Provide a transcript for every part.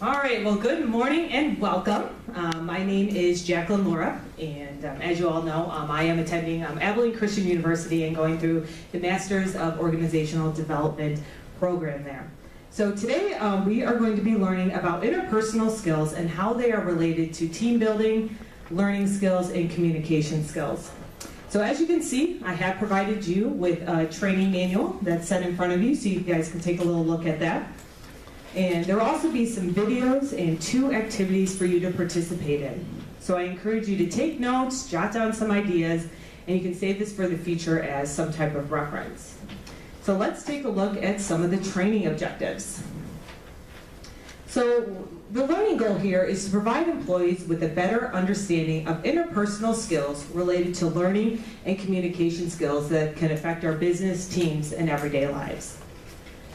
All right, well, good morning and welcome. My name is Jacqueline Laura, and as you all know, I am attending Abilene Christian University and going through the Masters of Organizational Development program there. So today we are going to be learning about interpersonal skills and how they are related to team building, learning skills, and communication skills. So as you can see, I have provided you with a training manual that's set in front of you so you guys can take a little look at that. And there will also be some videos and 2 activities for you to participate in. So I encourage you to take notes, jot down some ideas, and you can save this for the future as some type of reference. So let's take a look at some of the training objectives. So the learning goal here is to provide employees with a better understanding of interpersonal skills related to learning and communication skills that can affect our business, teams, and everyday lives.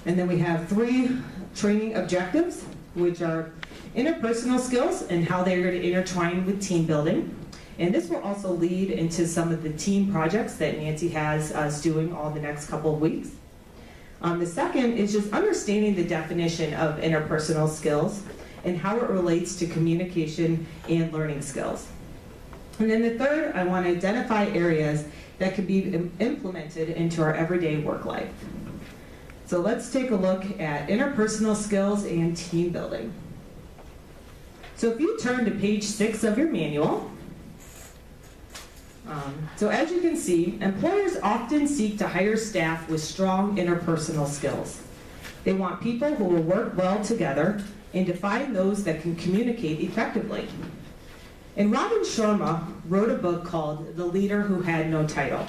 And then we have 3 training objectives, which are interpersonal skills and how they're going to intertwine with team building. And this will also lead into some of the team projects that Nancy has us doing all the next couple of weeks. The second is just understanding the definition of interpersonal skills and how it relates to communication and learning skills. And then the third, I want to identify areas that can be implemented into our everyday work life. So let's take a look at interpersonal skills and team building. So if you turn to page 6 of your manual, so as you can see, employers often seek to hire staff with strong interpersonal skills. They want people who will work well together and to find those that can communicate effectively. And Robin Sharma wrote a book called The Leader Who Had No Title.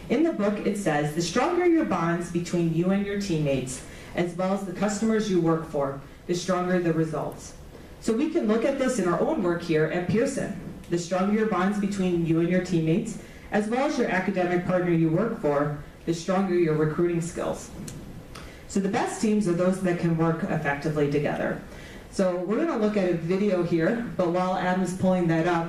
In the book, it says, the stronger your bonds between you and your teammates, as well as the customers you work for, the stronger the results. So we can look at this in our own work here at Pearson. The stronger your bonds between you and your teammates, as well as your academic partner you work for, the stronger your recruiting skills. So the best teams are those that can work effectively together. So we're going to look at a video here, but while Adam's pulling that up,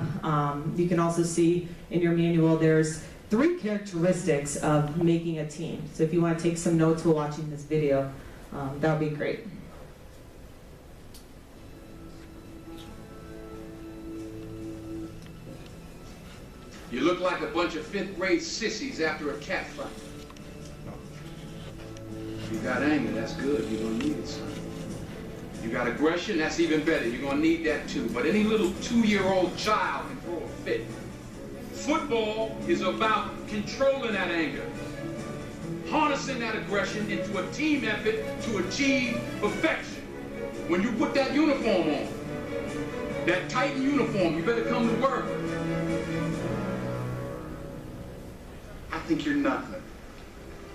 you can also see in your manual there's 3 characteristics of making a team. So if you want to take some notes while watching this video, that would be great. You look like a bunch of 5th grade sissies after a cat fight. You got anger, that's good. You're gonna need it, son. You got aggression, that's even better. You're gonna need that too. But any little 2-year-old child can throw a fit. Football is about controlling that anger, harnessing that aggression into a team effort to achieve perfection. When you put that uniform on, that Titan uniform, you better come to work. I think you're nothing.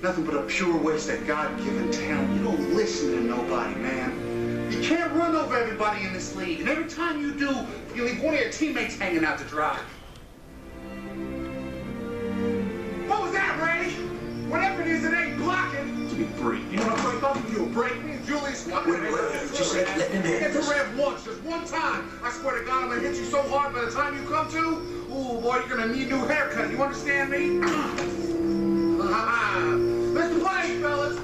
Nothing but a pure waste of God-given talent. You don't listen to nobody, man. You can't run over everybody in this league. And every time you do, you leave one of your teammates hanging out to dry. What was that, Ray? Whatever it is, it ain't blocking. Give me a break. You know what I'm talking about? Give you a break. Me and Julius. Wait, just let him in. Hit the rev once, just one time. I swear to God, I'm gonna hit you so hard by the time you come to, ooh, boy, you're gonna need a new haircut. You understand me? Let's play, fellas.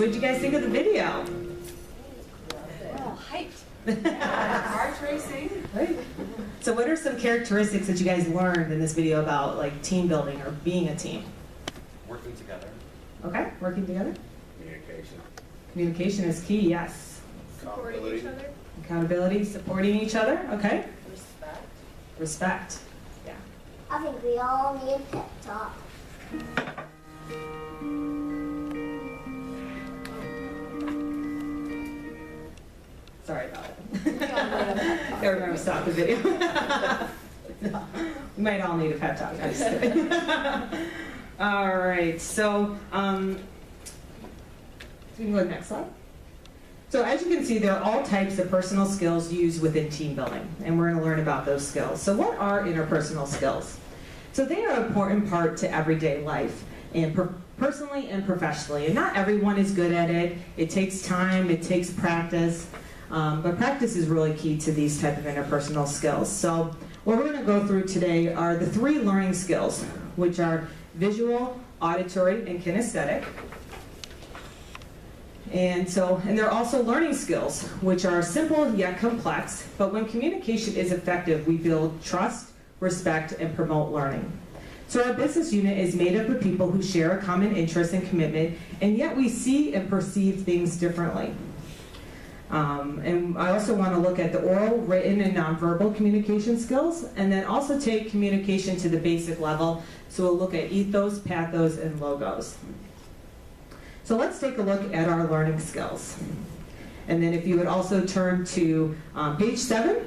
what did you guys think of the video? Oh, hyped. Heart racing. Right. So what are some characteristics that you guys learned in this video about like team building or being a team? Working together. Okay, working together. Communication. Communication is key, yes. Supporting each other. Accountability, supporting each other, okay. Respect. Respect, yeah. I think we all need a pep talk. Sorry about it. I remember to stop the video. No, we might all need a pep talk. I'm just kidding. All right, so we can go to the next slide. So as you can see, there are all types of personal skills used within team building, and we're going to learn about those skills. So what are interpersonal skills? So they are an important part to everyday life, and personally and professionally. And not everyone is good at it. It takes time, it takes practice, but practice is really key to these type of interpersonal skills. So what we're going to go through today are the 3 learning skills, which are visual, auditory, and kinesthetic. And they're also learning skills, which are simple yet complex, but when communication is effective, we build trust, respect, and promote learning. So our business unit is made up of people who share a common interest and commitment, and yet we see and perceive things differently. And I also want to look at the oral, written, and nonverbal communication skills, and then also take communication to the basic level. So we'll look at ethos, pathos, and logos. So let's take a look at our learning skills. And then if you would also turn to page 7,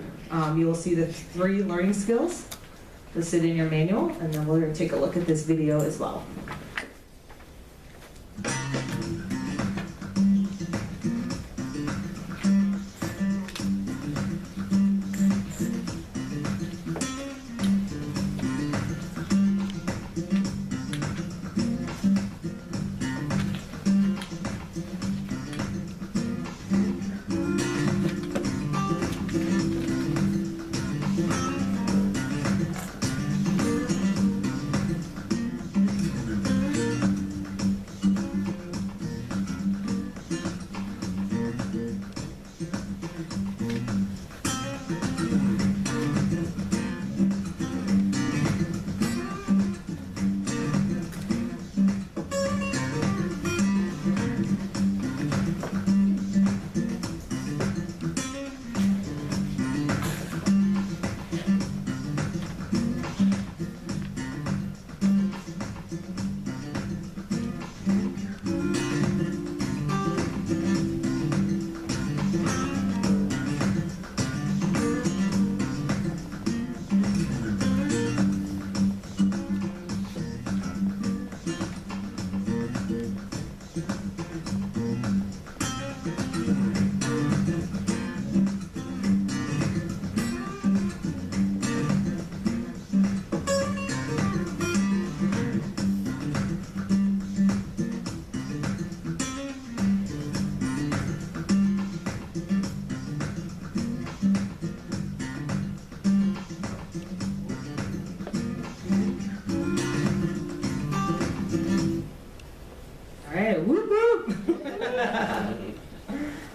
you will see the 3 learning skills listed in your manual, and then we're going to take a look at this video as well.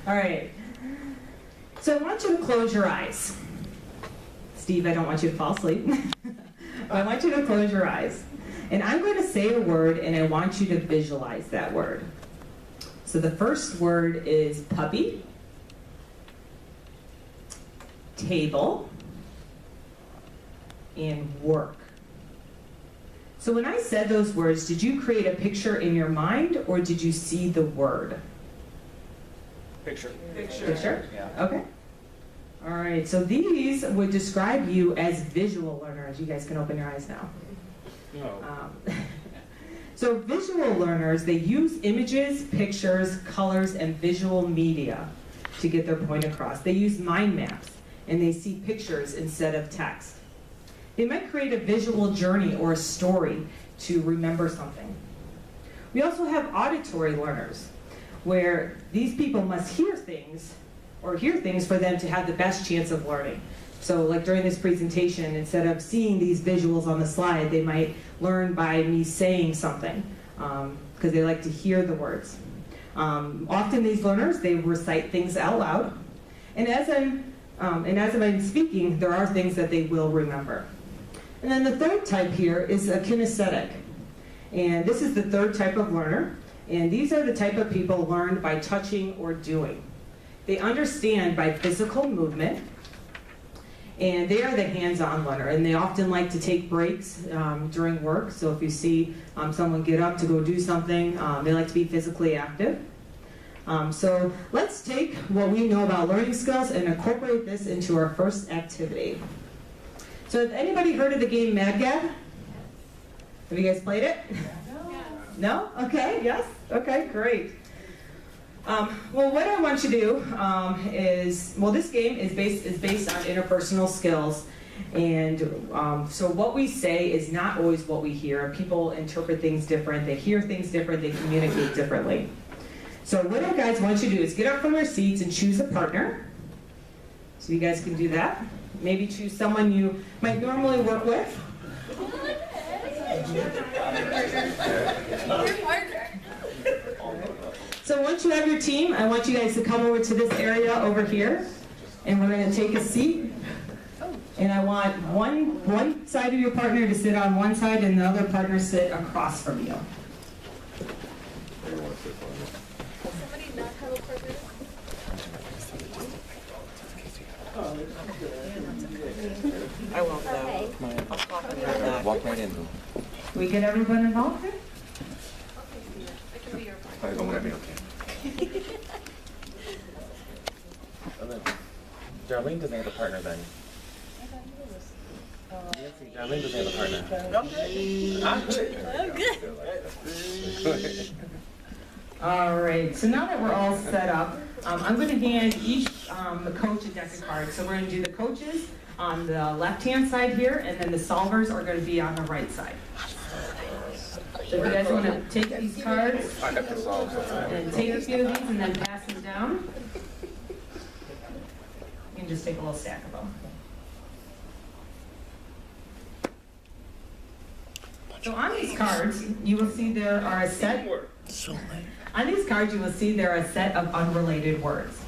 All right, so I want you to close your eyes. Steve, I don't want you to fall asleep. I want you to close your eyes. And I'm going to say a word, and I want you to visualize that word. So the first word is puppy, table, and work. So when I said those words, did you create a picture in your mind, or did you see the word? Picture. Picture? Yeah. Okay. All right, so these would describe you as visual learners. You guys can open your eyes now. No. So visual learners, they use images, pictures, colors, and visual media to get their point across. They use mind maps, and they see pictures instead of text. They might create a visual journey or a story to remember something. We also have auditory learners, where these people must hear things for them to have the best chance of learning. So like during this presentation, instead of seeing these visuals on the slide, they might learn by me saying something, because they like to hear the words. Often these learners, they recite things out loud. And as I'm speaking, there are things that they will remember. And then the third type here is a kinesthetic. And this is the third type of learner. And these are the type of people learned by touching or doing. They understand by physical movement. And they are the hands-on learner, and they often like to take breaks during work. So if you see someone get up to go do something, they like to be physically active. So let's take what we know about learning skills and incorporate this into our first activity. So has anybody heard of the game Mad Gab? Have you guys played it? No? Okay, yes? Okay, great. Well, what I want you to do is, this game is based on interpersonal skills, and so what we say is not always what we hear. People interpret things different, they hear things different, they communicate differently. So what I guys want you to do is get up from your seats and choose a partner. So you guys can do that. Maybe choose someone you might normally work with. So once you have your team, I want you guys to come over to this area over here, and we're going to take a seat. And I want one side of your partner to sit on one side and the other partner sit across from you. Does somebody not have a partner? I won't know. I'll talk about that. Walk right in. Can we get everyone involved here? I can be your partner. I'm gonna be okay. Darlene doesn't have a partner then. Nancy, Darlene doesn't have a partner. All right, so now that we're all set up, I'm going to hand each coach a deck of cards. So we're going to do the coaches on the left-hand side here, and then the solvers are going to be on the right side. So if you guys want to take these cards and take a few of these and then pass them down, you can just take a little stack of them. So on these cards, you will see there are a set. On these cards, you will see there are a set of unrelated words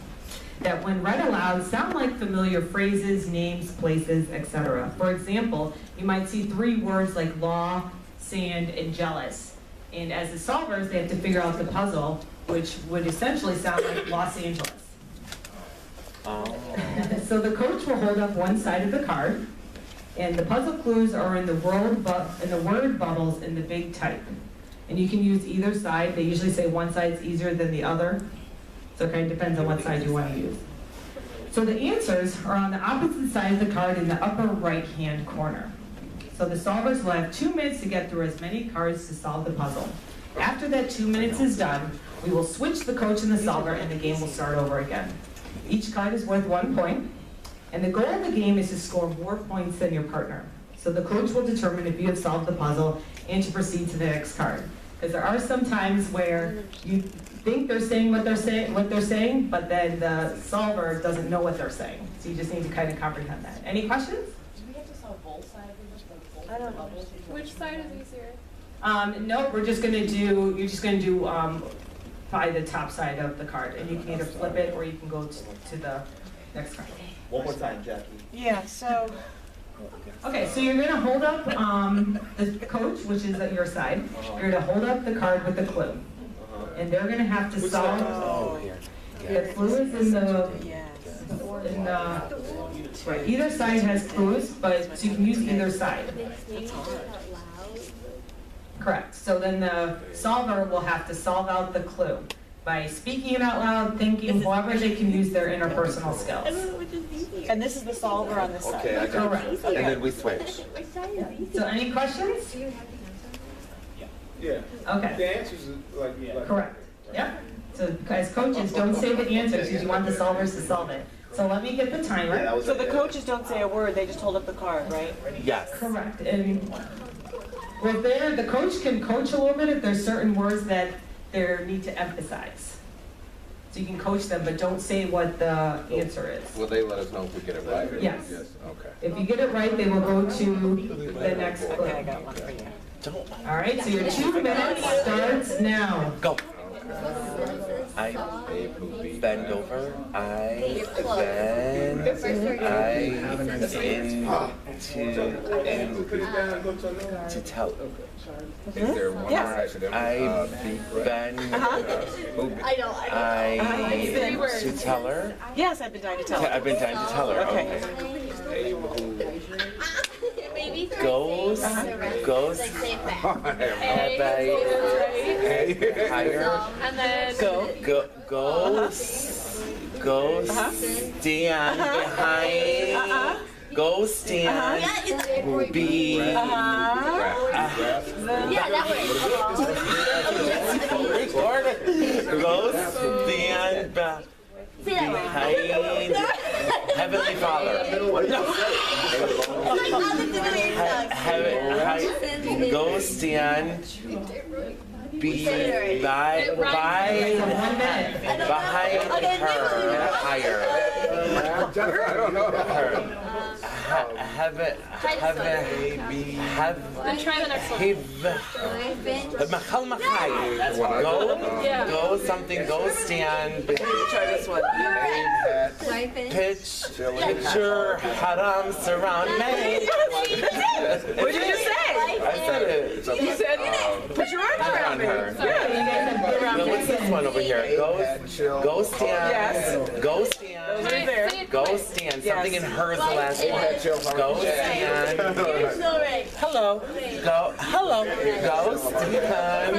that, when read aloud, sound like familiar phrases, names, places, etc. For example, you might see 3 words like law, sand, and jealous. And as the solvers, they have to figure out the puzzle, which would essentially sound like Los Angeles. So the coach will hold up one side of the card, and the puzzle clues are in the word bubbles in the big type. And you can use either side. They usually say one side's easier than the other. So it kind of depends on what side you want to use. So the answers are on the opposite side of the card in the upper right-hand corner. So the solvers will have 2 minutes to get through as many cards to solve the puzzle. After that 2 minutes is done, we will switch the coach and the solver, and the game will start over again. Each card is worth 1 point, and the goal of the game is to score more points than your partner. So the coach will determine if you have solved the puzzle and to proceed to the next card. Because there are some times where you think they're saying what they're saying, but then the solver doesn't know what they're saying. So you just need to kind of comprehend that. Any questions? Do we have to solve both sides of this? I don't know. Which side is easier? No, you're just gonna do by the top side of the card, and you can either flip it or you can go to the next card. One more time, Jackie. Yeah, so Okay, so you're gonna hold up the coach, which is at your side. You're gonna hold up the card with the clue, and they're gonna have to solve. The clue is in the. Right, either side has clues, but so you can use either side. Correct. So then the solver will have to solve out the clue by speaking it out loud, thinking, however they can use their interpersonal skills. and this is the solver on this side. Okay, I got Correct. it. And then we switch. So any questions? Yeah. Okay. The answers are like Correct. Yep. So as coaches, don't say the answers because you want the solvers to solve it. So let me get the timer. So the coaches don't say a word, they just hold up the card, right? Yes. Correct. And the coach can coach a little bit if there's certain words that they need to emphasize. So you can coach them, but don't say what the answer is. Will they let us know if we get it right? Yes. Yes, okay. If you get it right, they will go to the next clue. Okay, I got one for you. All right, so your 2 minutes starts now. Go. I bend over. I to tell. Is there one accident? I bend. To tell her. Yes, I've been dying to tell her. I've been dying to tell her. Okay. Goes. Higher. And then Go stand behind. Go stand. Be. Go stand behind Heavenly Father. Go stand. Be behind her higher. I don't know. try the next one. Go something. Go stand. Try this one. Picture haram surround me. What did you say? I said it. You said put your arms around me. What's this one over here? Go stand. Yes. Go stand. Those are there. Go stand. Something in her is the last one. Go stand. Hello. Hello. Go stand.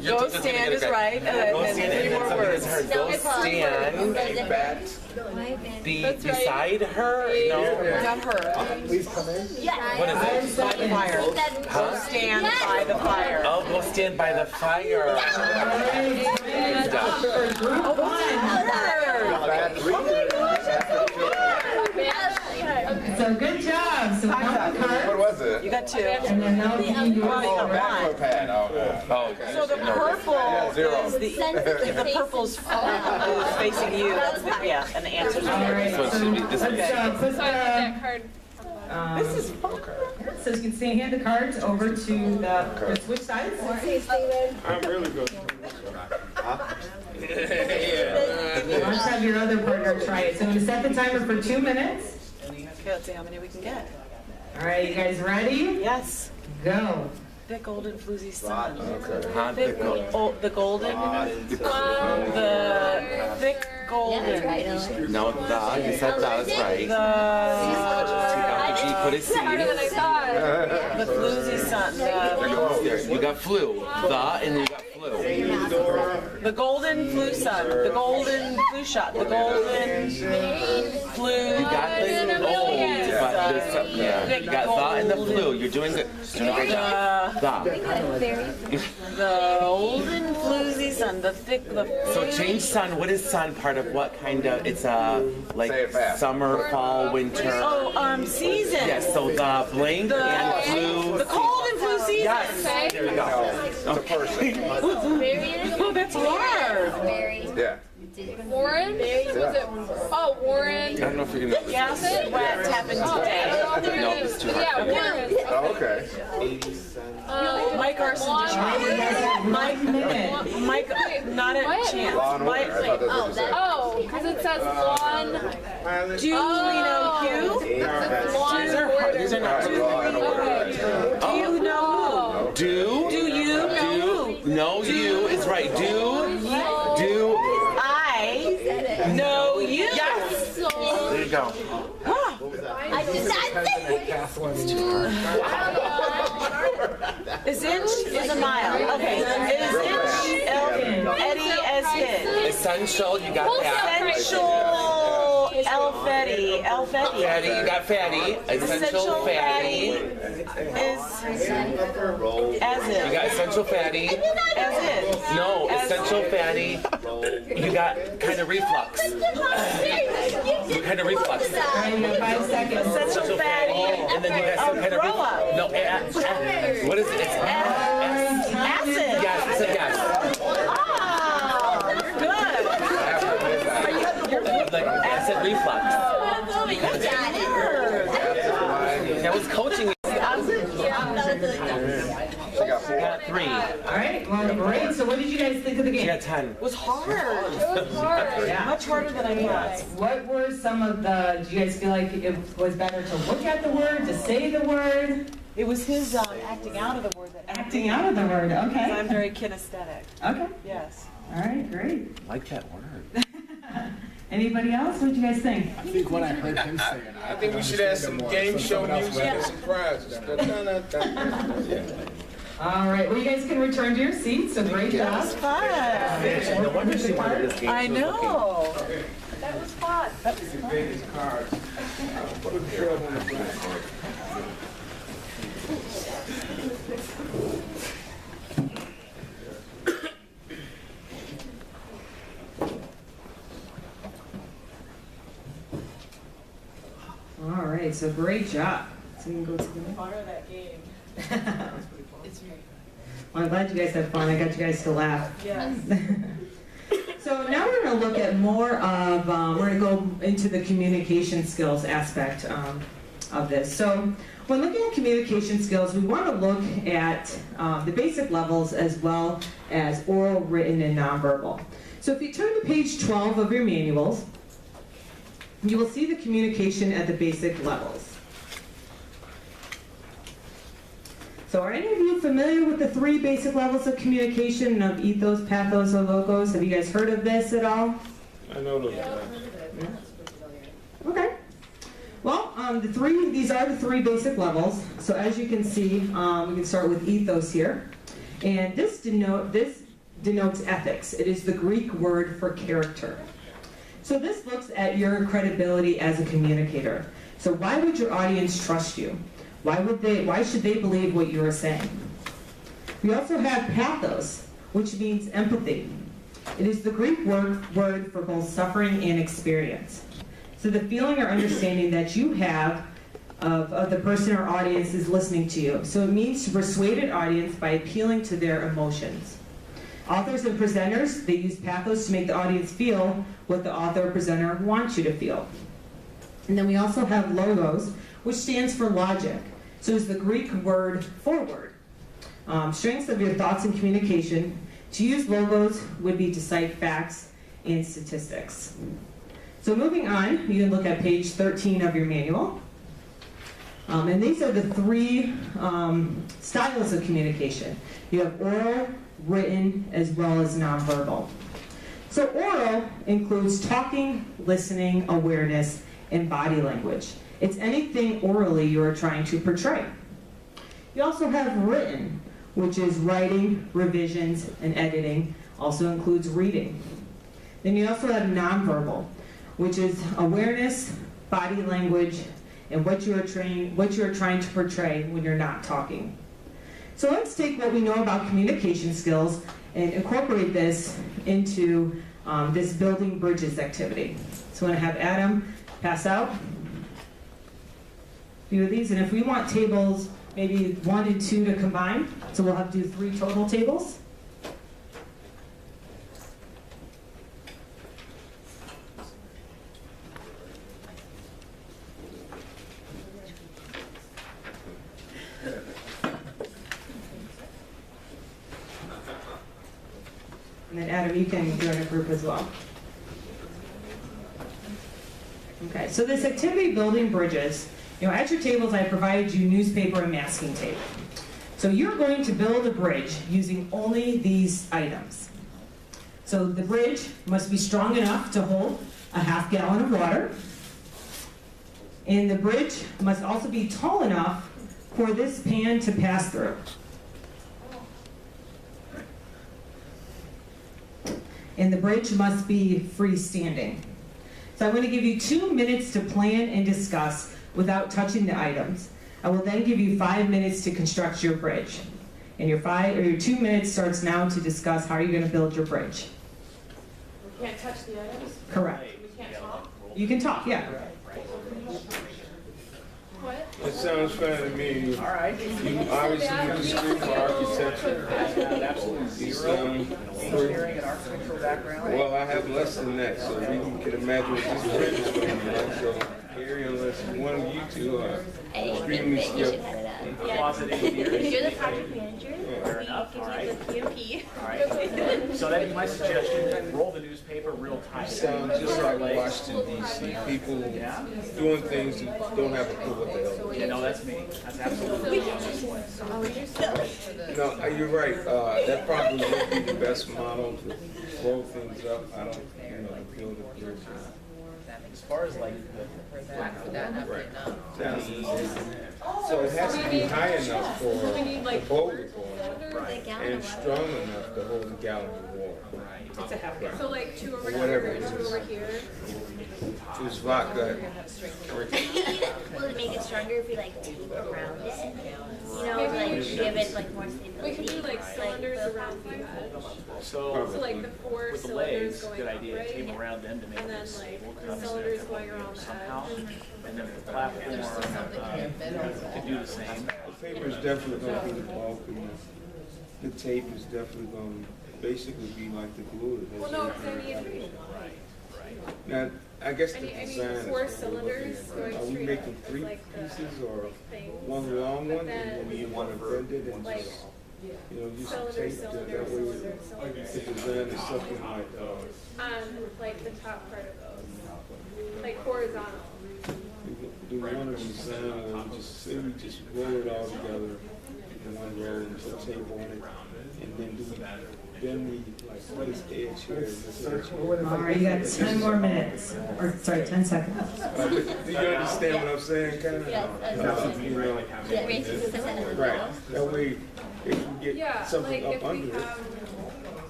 Go stand is right. And Go then stand. three more words. Go stand. Beside her? No. Not her. Please come in. What is it? By the fire. Go stand by the fire. Oh, go stand by the fire. So good job. So count the cards. What was it? You got two. And then now you can do Well, you got one. Pad. Oh, So the purple is the purple's facing you. That's the, and the answer's All right. right. This one should be. This one. Let's put So I got that card. This is fun. so you can see, hand the cards over to the switch sides. I'm really good. Let's have your other partner try it. So I'm going to set the timer for 2 minutes. Okay, let's see how many we can get. All right, you guys ready? Yes. Go. Thick golden floozy sun. Huh? Thick, the golden. The thick golden. No, you said that was right. The Put a C. Harder than I thought. the floozy sun. You got flu. And you got flu. The golden flu sun. The golden flu shot. The golden flu. You got the old, but there's some, yeah. You got the and the flu. You're doing good. Doing a great job. The golden floozy sun. The thick. So change sun. What is sun part of what kind of? It's like summer, fall, winter. Oh, season. Yes. So the blank and flu. The cold and flu season. Yes. There you go. Okay. Oh, that's hard. Yeah. Warren? Was it? Oh, Warren. I don't know if you're gonna. Yes, wet happened today. No, it's too hard. Yeah, Warren. Oh, okay. Mike Arson. Mike, not a chance. Mike, Oh, because it says lawn. do we know you? Lawn border. These are not. Do you know who? Do you know who? No, you is right. Do I know you? Yes. There you go. Is inch is a mile. Okay. Is inch Eddie as hid? Essential. You got that. Essential Elfetti. Fatty. You got fatty. Essential fatty. Is as You if. got essential fatty. As if. No, essential fatty. You got kind of reflux. Kind of reflux. All right, you got 5 seconds. Essential fatty. And then you got some kind of Throw up. no. What is it? It's Acid. yes. It's a yes. Oh, you're good. Like acid reflux. That was coaching. She got 3. All right, well, great. So what did you guys think of the game? You got time. It was hard. It was hard. Yeah. Much harder than I thought. What were some of the, do you guys feel like it was better to look at the word, to say the word? It was his acting out of the word that Acting out of the word, okay. I'm very kinesthetic. Okay, Yes. all right, great. I like that word. Anybody else? What did you guys think? I think when I heard him say it, I think we should add some game show music and some prizes. All right, well, you guys can return to your seats, so great job. Fun. No wonder she wanted this game. I know. That was fun. All right, so great job. So you can go to the next. Fun of that game. It's very fun. Well, I'm glad you guys had fun. I got you guys to laugh. Yes. So now we're going to look at more of, we're going to go into the communication skills aspect of this. So when looking at communication skills, we want to look at the basic levels as well as oral, written, and nonverbal. So if you turn to page 12 of your manuals, you will see the communication at the basic levels. So are any of you familiar with the 3 basic levels of communication of ethos, pathos, or logos? Have you guys heard of this at all? I know those. Okay. Well, these are the 3 basic levels. So as you can see, we can start with ethos here. And this denotes ethics. It is the Greek word for character. So this looks at your credibility as a communicator. So why would your audience trust you? Why should they believe what you are saying? We also have pathos, which means empathy. It is the Greek word for both suffering and experience. So the feeling or understanding that you have of the person or audience is listening to you. So it means to persuade an audience by appealing to their emotions. Authors and presenters, they use pathos to make the audience feel what the author or presenter wants you to feel. And then we also have logos, which stands for logic. So it's the Greek word forward. Strengths of your thoughts and communication. To use logos would be to cite facts and statistics. So moving on, you can look at page 13 of your manual. And these are the 3 styles of communication. You have oral, written, as well as nonverbal. So oral includes talking, listening, awareness, and body language. It's anything orally you are trying to portray. You also have written, which is writing, revisions, and editing. Also includes reading. Then you also have nonverbal, which is awareness, body language, and what you are trying to portray when you're not talking. So let's take what we know about communication skills and incorporate this into this building bridges activity. So I'm going to have Adam pass out a few of these, and if we want tables maybe 1 and 2 to combine, so we'll have to do 3 total tables. And then Adam, you can join a group as well. Okay, so this activity building bridges, at your tables I provided you newspaper and masking tape. So you're going to build a bridge using only these items. So the bridge must be strong enough to hold a ½ gallon of water. And the bridge must also be tall enough for this pan to pass through. And the bridge must be freestanding. So I'm going to give you 2 minutes to plan and discuss without touching the items. I will then give you 5 minutes to construct your bridge. And your 2 minutes starts now to discuss how you're going to build your bridge. We can't touch the items? Correct. We can't talk? You can talk, yeah. What? It sounds fun to me. All right. You obviously went to school for architecture. Absolutely zero engineering and architectural background. Well, I have less than that, so you can imagine what this bridge is going to be like. So, Gary, unless one of you two are extremely skillful. closet engineers. You're the project manager. Fair enough. All right. The PMP. All right. So that'd be my suggestion. Roll the newspaper real tight. Sounds just like Washington, D.C. People doing things that don't have a clue what the hell. Yeah, no, that's me. That's absolutely me. No, you're right. That probably would be the best model to roll things up. I don't, to build a bridge. As far as like the platform, Right. That's easy. So it has to be high enough for the boulder going, and strong enough to hold a gallon of water. It's a half gallon. So like 2 over Whatever here, it is. 2 over here. It's vodka. Will it make it stronger if we like tape around it? You know, like give it like more stability. We could do like cylinders around the edge. so So like the 4 with the cylinders legs, going good up, idea. right? Tape around them to make And then it stable. like cut the it cylinders in going around the somehow. edge. And then the platform could do the same. The paper is definitely going to be the bulk, and the tape is definitely going to basically be like the glue. that Well, holds no, because I everything need, together. Now, I guess the I need design is 4 what we're cylinders looking at. going Are we straight making up, 3 like the pieces or things. one long But one, then, and then you want to bend it and like, just, use some cylinder, tape cylinder, that way cylinder, cylinder. the design is something like, On like the top part of those. Like horizontal. do one of design where we just say we just roll it all together in one roll and put tape on it, and then we like this edge here, this edge here. All right, you got 10 more minutes, or sorry, 10 seconds. Do you understand what I'm saying, kind of? Right. That way, if we get something like up if under we it, have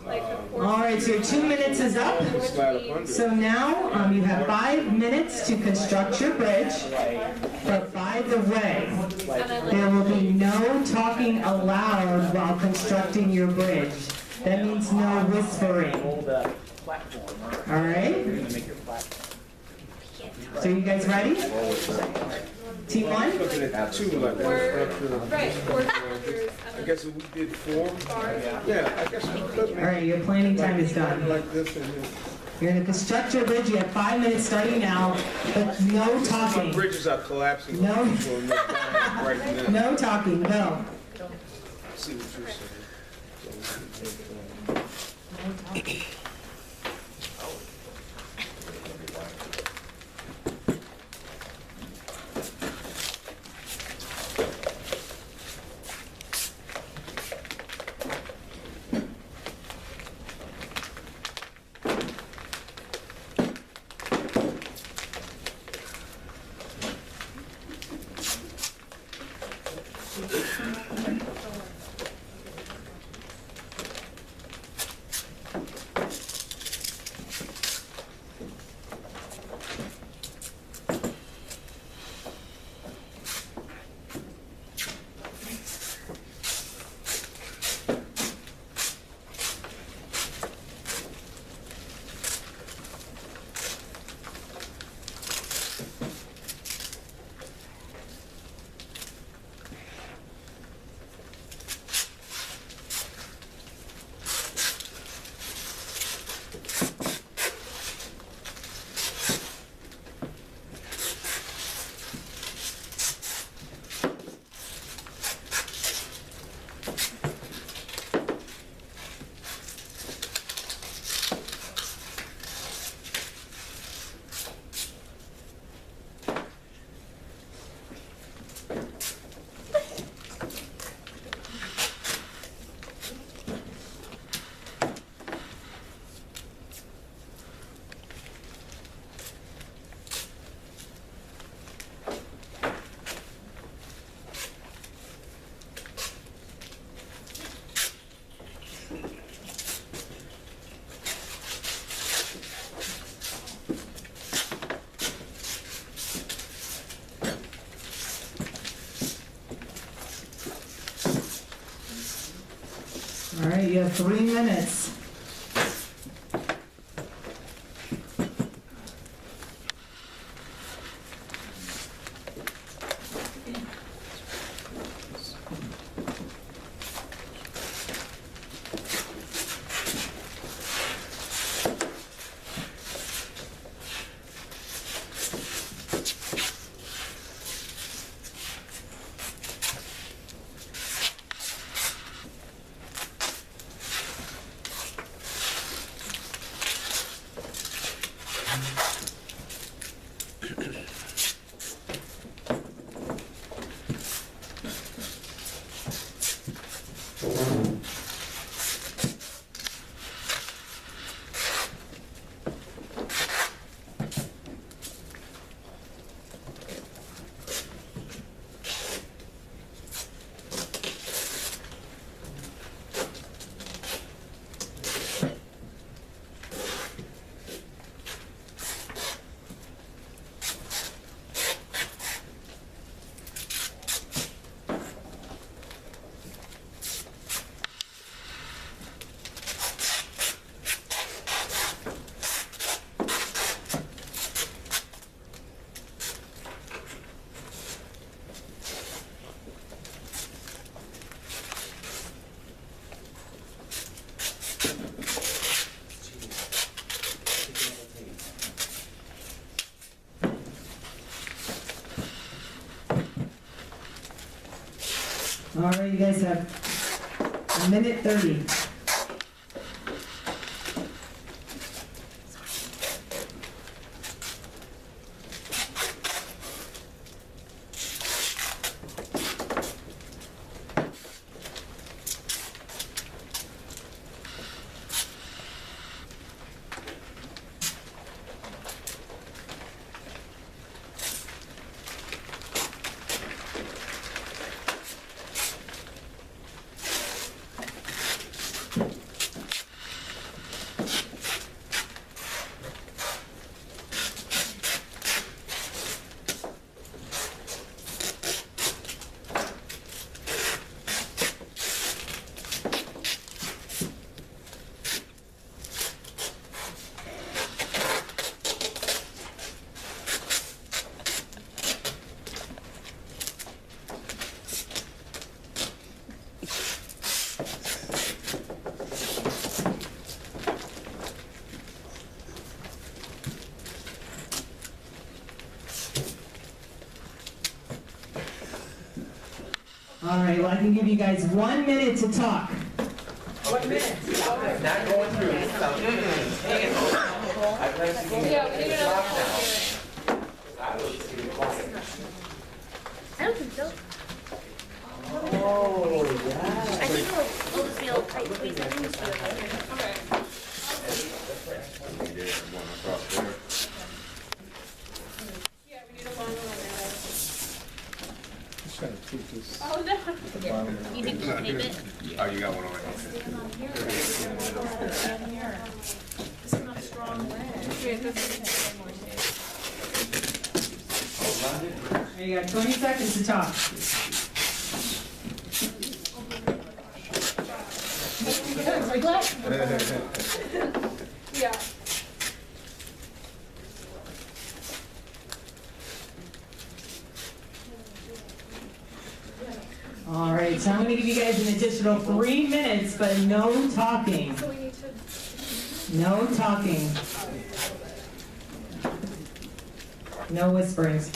like the 4 All right, so your 2 minutes is up. we slide up under So it. now you have 5 minutes to construct your bridge. But by the way, there will be no talking aloud while constructing your bridge. That means no whispering. Roll the platform. All right? You're going to make your platform. So you guys ready? Team 1? Looking at 2 like that. Right, 4 cylinders. I guess if we did 4, yeah, I guess we could All make right, your planning time is done. like this and this. You're going to construct your bridge. You have 5 minutes starting now, but no My talking. bridges are collapsing. No. Right now. No talking, go. See what you're saying. All right, you have 3 minutes. All right, you guys have a minute 30. All right, well, I can give you guys 1 minute to talk. 1 minute. Not going through. Yeah, we need another one. I don't think so. Oh, yeah. I think we'll just be able to type tweets. I think we'll just be able to. Okay. Yeah, we need a long one on there. Just trying to keep this Oh, no. at the bottom of You think we'll tape it? Oh, you got one already. Wait, this is one more tape. You got 20 seconds to talk. Yeah. All right, so I'm going to give you guys an additional 3 minutes, but no talking. So we need to. No talking. No whisperings.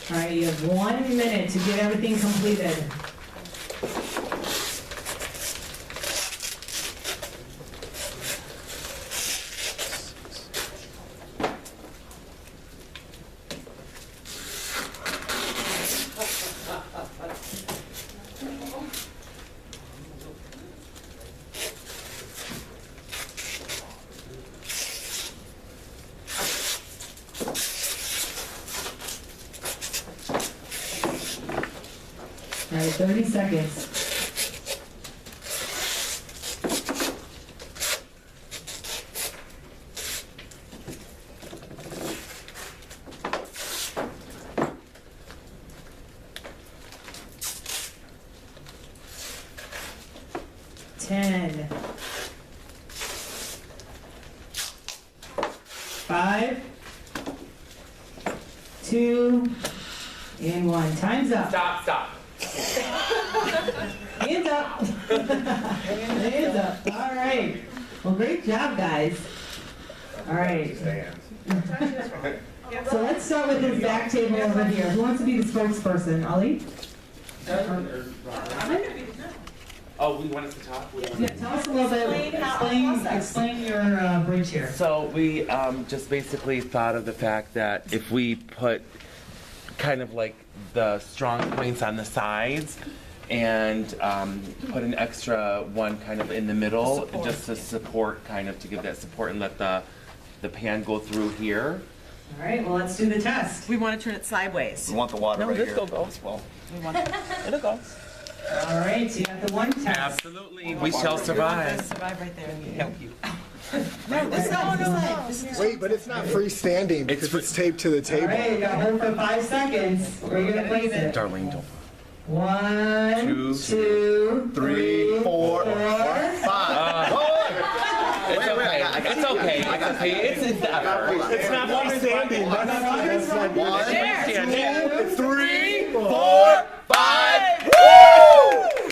All right, you have 1 minute to get everything completed. All right, 30 seconds. 10. 5, 2, and 1. Time's up. Stop. Hands up. Hands up. All right. Well, great job, guys. All right. So let's start with this back table over here. Who wants to be the spokesperson? Ali? Oh, we wanted to talk? Yeah, tell us a little bit. Explain your bridge here. So we just basically thought of the fact that if we put kind of like the strong points on the sides and put an extra one kind of in the middle, just to support, kind of to give that support and let the pan go through here. All right, well, let's do the test. We want to turn it sideways. We want the water right here. No, this will go as well. It'll go. All right, so you got the one test. Absolutely, we shall survive. Survive right there. Help you. No, this Wait, but it's not freestanding because it's taped to the All table. right, you got to hold for 5 seconds. Where are you going to place it? Darlene, don't. 1, 2, 3, 4, 5. It's okay. It's okay. It's the effort. It's not freestanding. That's like 1, 2, 3, 4, 5.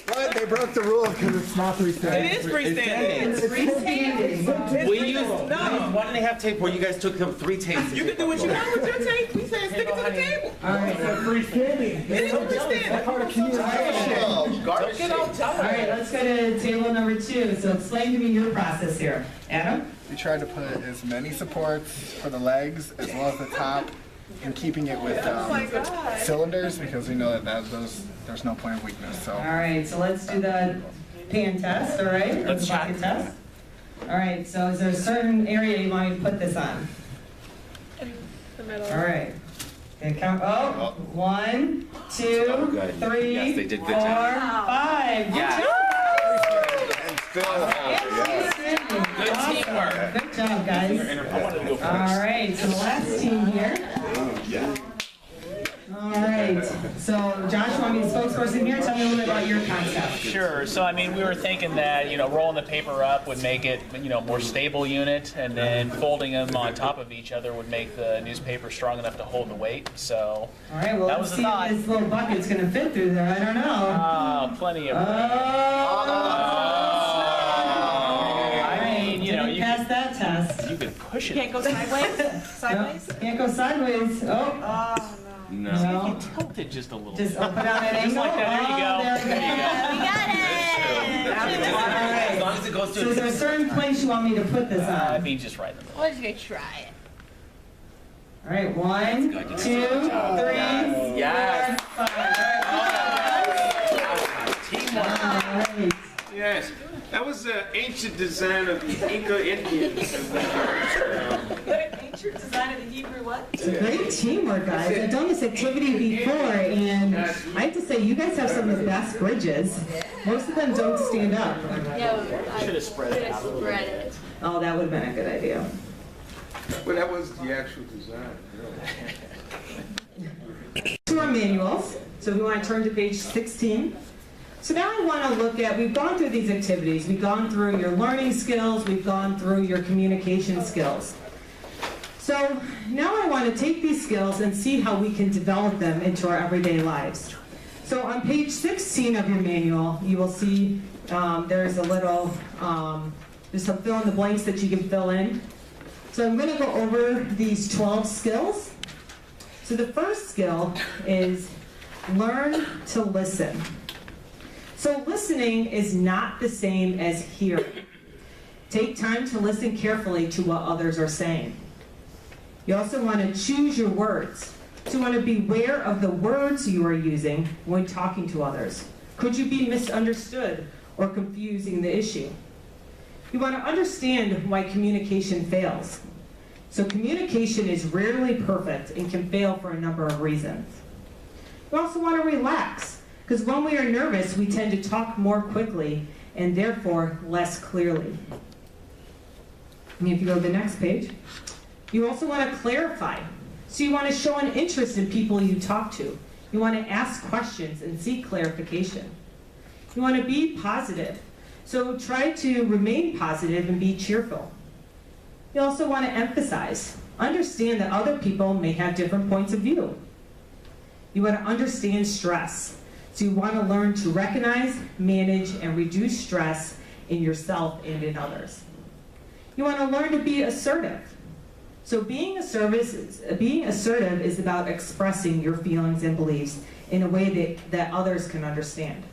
But they broke the rule because it's not freestanding. It is freestanding. It's freestanding. We used 1.5 tape where you guys took 3 tapes. You can do what you want with your tape. We said stick it to the table. All right, so freestanding. It is freestanding. Part of communication. All right, let's go to table number 2. So explain to me your process here. Adam? We tried to put as many supports for the legs as well as the top, and keeping it with cylinders because we know that there's no point of weakness. So. All right, so let's do the pan test, all right? Let's check the test. All right, so is there a certain area you want me to put this on? In the middle. All right. Okay, count. Oh, 1, 2, Oh, good. 3, Yes, they did good 4, job. 5. Good Yeah. job. Good teamwork. Good job, guys. All right, so the last team here. All right, so Josh, you want me to be the spokesperson here? Tell me a little bit about your concept. Sure. So, I mean, we were thinking that, rolling the paper up would make it, more stable unit, and then folding them on top of each other would make the newspaper strong enough to hold the weight. So, all right, well, that let's was the see thought. if this little bucket's going to fit through there. I don't know. Oh, plenty of room. You passed that test. You can push it. Can't go sideways? Sideways? No, can't go sideways. Oh. Oh, no. No. You tilt it just a little. Just put on that angle. Just like that. There you go. There we go. We got it! All right. As long as it goes So is there a certain place you want me to put this I on? mean, just right in the middle. We're just gonna try it. All right, 1, 2, 3, Yes. 4, 5. Teamwork. All right. Yes, that was the ancient design of the Inca Indians. Ancient design of the Hebrew what? It's a great teamwork, guys. I've done this activity before, and I have to say, you guys have some of the best bridges. Most of them don't stand up. Yeah, I Should have spread it out. spread it. Oh, that would have been a good idea. Well, that was the actual design. To our manuals, so we want to turn to page 16. So now I want to look at, we've gone through these activities, we've gone through your learning skills, we've gone through your communication skills. So now I want to take these skills and see how we can develop them into our everyday lives. So on page 16 of your manual, you will see there's a little, there's some fill in the blanks that you can fill in. So I'm going to go over these 12 skills. So the first skill is learn to listen. So listening is not the same as hearing. Take time to listen carefully to what others are saying. You also want to choose your words. So you want to be aware of the words you are using when talking to others. Could you be misunderstood or confusing the issue? You want to understand why communication fails. So communication is rarely perfect and can fail for a number of reasons. You also want to relax, because when we are nervous, we tend to talk more quickly and therefore less clearly. And if you go to the next page, you also want to clarify. So you want to show an interest in people you talk to. You want to ask questions and seek clarification. You want to be positive. So try to remain positive and be cheerful. You also want to emphasize, understand that other people may have different points of view. You want to understand stress. So you want to learn to recognize, manage, and reduce stress in yourself and in others. You want to learn to be assertive. So being assertive is about expressing your feelings and beliefs in a way that others can understand.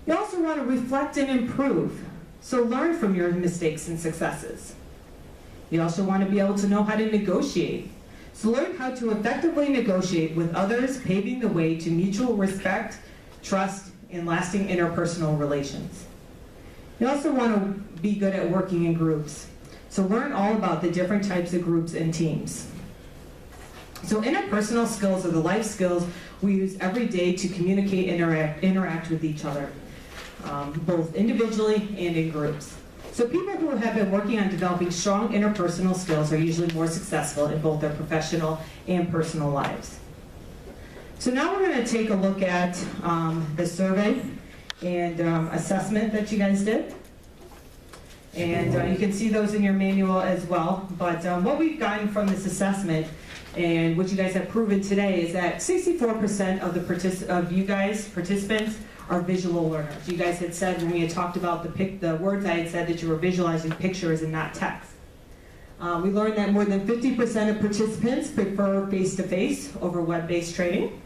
You also want to reflect and improve. So learn from your mistakes and successes. You also want to be able to know how to negotiate. So learn how to effectively negotiate with others, paving the way to mutual respect, trust, and lasting interpersonal relations. You also want to be good at working in groups. So learn all about the different types of groups and teams. So interpersonal skills are the life skills we use every day to communicate and interact with each other, both individually and in groups. So people who have been working on developing strong interpersonal skills are usually more successful in both their professional and personal lives. So now we're going to take a look at the survey and assessment that you guys did. And you can see those in your manual as well. But what we've gotten from this assessment and what you guys have proven today is that 64% of the participants are visual learners. You guys had said when we had talked about the words, I had said that you were visualizing pictures and not text. We learned that more than 50% of participants prefer face-to-face over web-based training.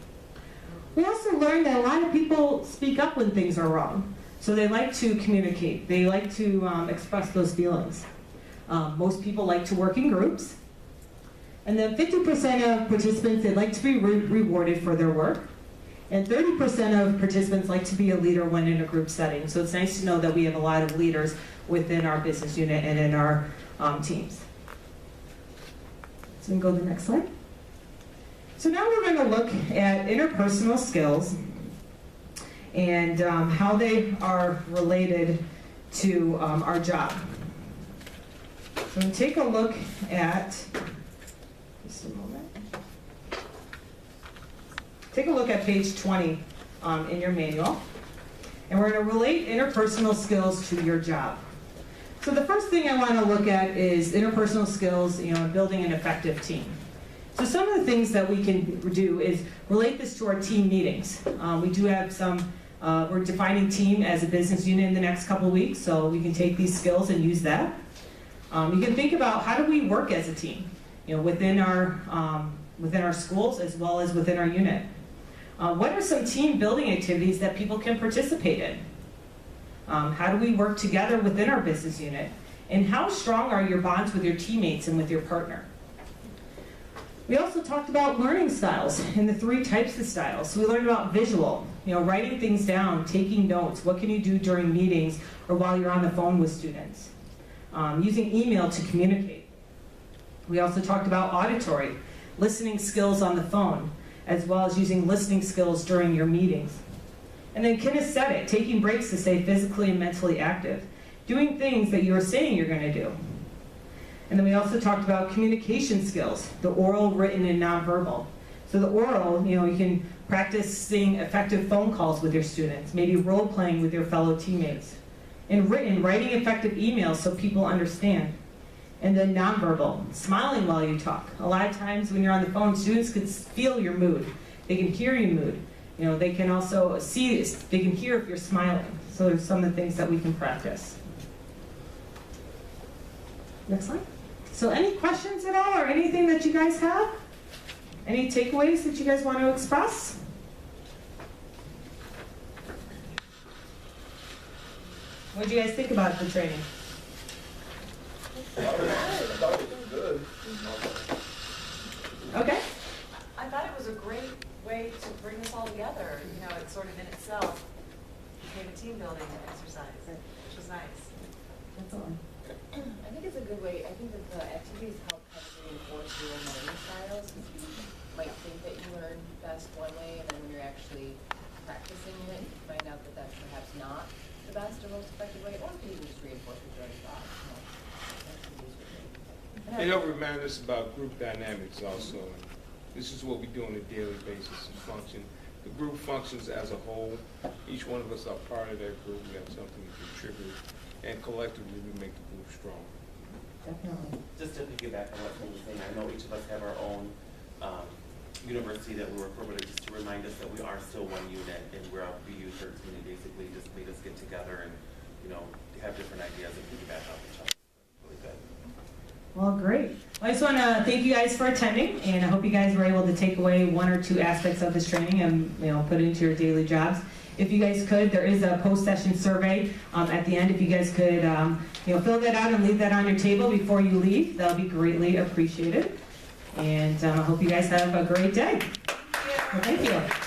We also learned that a lot of people speak up when things are wrong. So they like to communicate. They like to express those feelings. Most people like to work in groups. And then 50% of participants, they like to be rewarded for their work. And 30% of participants like to be a leader when in a group setting. So it's nice to know that we have a lot of leaders within our business unit and in our teams. So we can go to the next slide. So now we're going to look at interpersonal skills and how they are related to our job. So we'll take a look at, just a moment. Take a look at page 20 in your manual. And we're going to relate interpersonal skills to your job. So the first thing I want to look at is interpersonal skills, building an effective team. So some of the things that we can do is relate this to our team meetings. We do have some, we're defining team as a business unit in the next couple of weeks, so we can take these skills and use that. You can think about how do we work as a team, within our schools as well as within our unit. What are some team building activities that people can participate in? How do we work together within our business unit? And how strong are your bonds with your teammates and with your partner? We also talked about learning styles and the 3 types of styles. So we learned about visual, writing things down, taking notes. What can you do during meetings or while you're on the phone with students? Using email to communicate. We also talked about auditory, listening skills on the phone, as well as using listening skills during your meetings. And then kinesthetic, taking breaks to stay physically and mentally active, doing things that you're saying you're going to do. And then we also talked about communication skills, the oral, written, and nonverbal. So the oral, you can practice saying effective phone calls with your students, maybe role-playing with your fellow teammates. And written, writing effective emails so people understand. And then nonverbal, smiling while you talk. A lot of times when you're on the phone, students can feel your mood. They can hear your mood. They can also see, they can hear if you're smiling. So there's some of the things that we can practice. Next slide. So any questions at all or anything that you guys have? Any takeaways that you guys want to express? What do you guys think about the training? Okay. I thought it was a great way to bring this all together. It sort of in itself became a team building exercise, which was nice. That's all. I think it's a good way. I think that the activities help kind of reinforce your own learning styles. You might think that you learn best one way, and then when you're actually practicing it, you find out that that's perhaps not the best or most effective way, or you can just reinforce what you already thought. And it'll remind us about group dynamics also. This is what we do on a daily basis to function the group functions as a whole. Each one of us are part of that group. We have something to contribute, and collectively we make the group strong. Definitely. Just to piggyback on what Tim was saying, I know each of us have our own university that we work for, but just to remind us that we are still one unit, and we're all BU13, and basically just made us get together and, you know, have different ideas and piggyback off each other. Really good. Well, great. Well, I just want to thank you guys for attending, and I hope you guys were able to take away one or two aspects of this training and, you know, put it into your daily jobs. If you guys could, there is a post-session survey at the end. If you guys could, you know, fill that out and leave that on your table before you leave, that'll be greatly appreciated. And I hope you guys have a great day. Well, thank you.